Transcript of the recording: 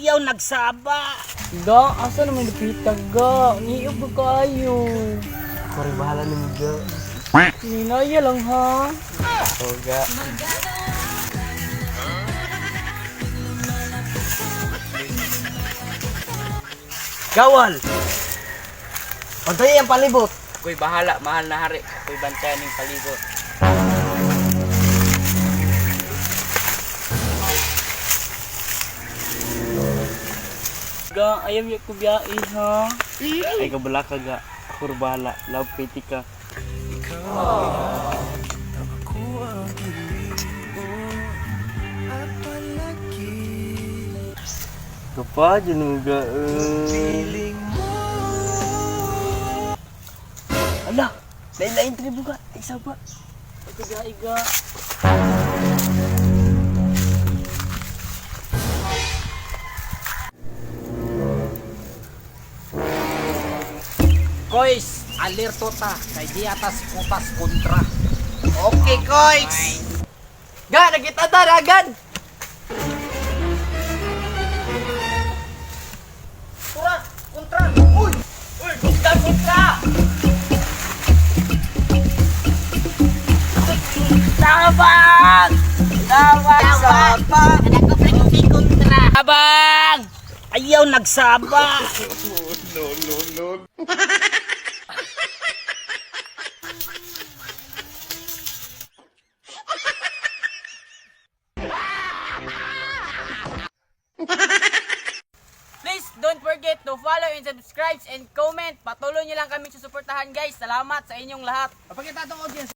ayaw nagsaba. Ga, asa naman napitag ga? Niyog ba kayo? Sorry, bahala na mo ga. Ninaya lang ha. Oo ga. Gawal! Pagtayi ang palibot. Koy bahala, mahal na hari. Koy bantayan ng palibot. Ga, ayaw niya ko biyahe ha. Ay kabala ka ga. Ako bahala. Love pity ka. Kapa dyan mo ga. Ala, lain-lain tribo ga. Ay saba. Iga. Kois, alerto ta. Kay di atas kutas kontra. Okay, Kois. Ga, nakita ta agad. Tura, kontra. Uy! Uy, kontra! Tabang! Sabang! Anak ko pre kontra. Tabang! Ayaw nagsaba. Please don't forget to follow and subscribe and comment. Patuloy niyo lang kami susuportahan guys. Salamat sa inyong lahat. Kapag itong audience,